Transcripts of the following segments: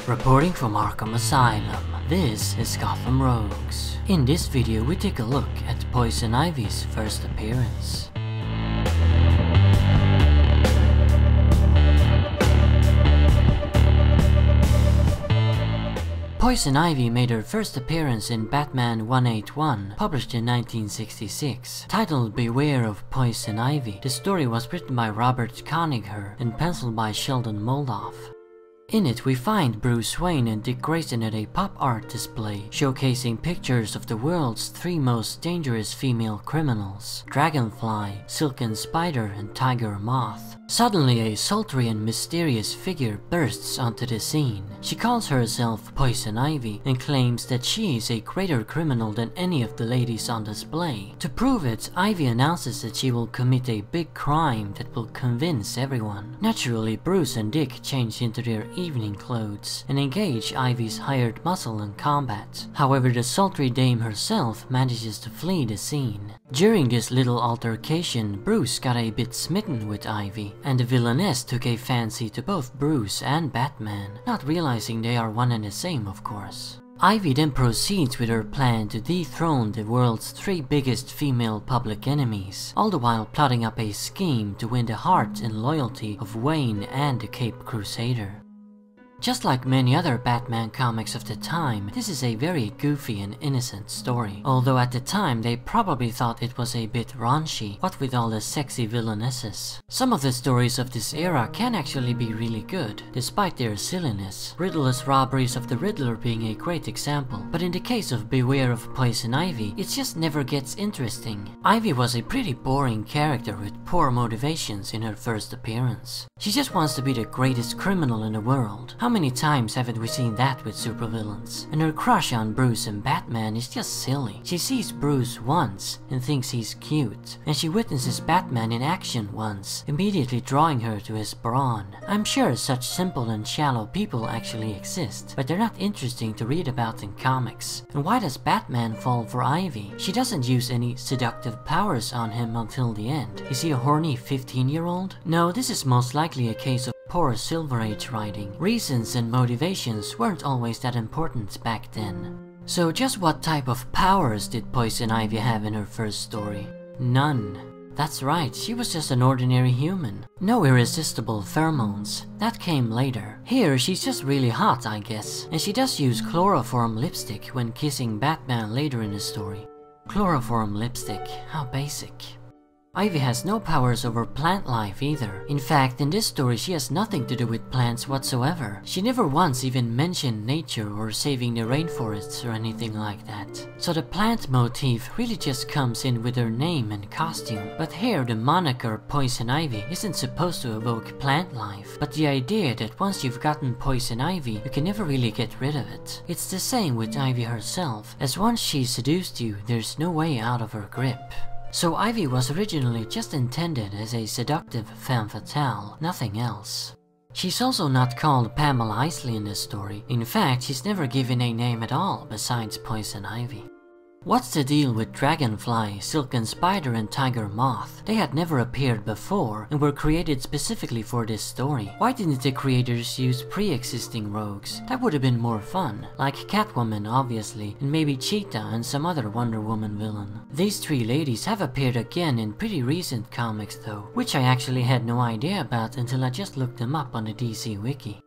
Reporting from Arkham Asylum, this is Gotham Rogues. In this video we take a look at Poison Ivy's first appearance. Poison Ivy made her first appearance in Batman 181, published in 1966. Titled Beware of Poison Ivy, the story was written by Robert Kanigher and penciled by Sheldon Moldoff. In it, we find Bruce Wayne and Dick Grayson at a pop art display, showcasing pictures of the world's three most dangerous female criminals: Dragonfly, Silken Spider, and Tiger Moth. Suddenly, a sultry and mysterious figure bursts onto the scene. She calls herself Poison Ivy and claims that she is a greater criminal than any of the ladies on display. To prove it, Ivy announces that she will commit a big crime that will convince everyone. Naturally, Bruce and Dick change into their evening clothes and engage Ivy's hired muscle in combat. However, the sultry dame herself manages to flee the scene. During this little altercation, Bruce got a bit smitten with Ivy, and the villainess took a fancy to both Bruce and Batman, not realizing they are one and the same, of course. Ivy then proceeds with her plan to dethrone the world's three biggest female public enemies, all the while plotting up a scheme to win the heart and loyalty of Wayne and the Caped Crusader. Just like many other Batman comics of the time, this is a very goofy and innocent story, although at the time they probably thought it was a bit raunchy, what with all the sexy villainesses. Some of the stories of this era can actually be really good, despite their silliness, Riddler's robberies of the Riddler being a great example, but in the case of Beware of Poison Ivy, it just never gets interesting. Ivy was a pretty boring character with poor motivations in her first appearance. She just wants to be the greatest criminal in the world. How many times haven't we seen that with supervillains? And her crush on Bruce and Batman is just silly. She sees Bruce once and thinks he's cute, and she witnesses Batman in action once, immediately drawing her to his brawn. I'm sure such simple and shallow people actually exist, but they're not interesting to read about in comics. And why does Batman fall for Ivy? She doesn't use any seductive powers on him until the end. Is he a horny 15-year-old? No, this is most likely a case of poor Silver Age writing. Reasons and motivations weren't always that important back then. So just what type of powers did Poison Ivy have in her first story? None. That's right, she was just an ordinary human. No irresistible pheromones. That came later. Here, she's just really hot, I guess. And she does use chloroform lipstick when kissing Batman later in the story. Chloroform lipstick, how basic. Ivy has no powers over plant life either. In fact, in this story she has nothing to do with plants whatsoever. She never once even mentioned nature or saving the rainforests or anything like that. So the plant motif really just comes in with her name and costume. But here the moniker Poison Ivy isn't supposed to evoke plant life, but the idea that once you've gotten Poison Ivy, you can never really get rid of it. It's the same with Ivy herself, as once she's seduced you, there's no way out of her grip. So Ivy was originally just intended as a seductive femme fatale, nothing else. She's also not called Pamela Isley in this story. In fact, she's never given a name at all besides Poison Ivy. What's the deal with Dragonfly, Silken Spider, and Tiger Moth? They had never appeared before and were created specifically for this story. Why didn't the creators use pre-existing rogues? That would have been more fun. Like Catwoman, obviously, and maybe Cheetah and some other Wonder Woman villain. These three ladies have appeared again in pretty recent comics though, which I actually had no idea about until I just looked them up on the DC Wiki.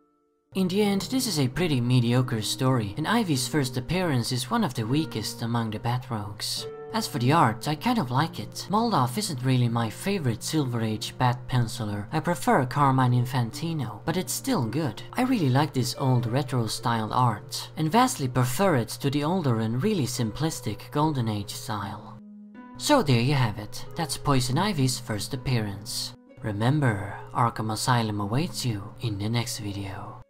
In the end, this is a pretty mediocre story, and Ivy's first appearance is one of the weakest among the Bat-Rogues. As for the art, I kind of like it. Moldoff isn't really my favorite Silver Age Bat penciler. I prefer Carmine Infantino, but it's still good. I really like this old retro-styled art, and vastly prefer it to the older and really simplistic Golden Age style. So there you have it. That's Poison Ivy's first appearance. Remember, Arkham Asylum awaits you in the next video.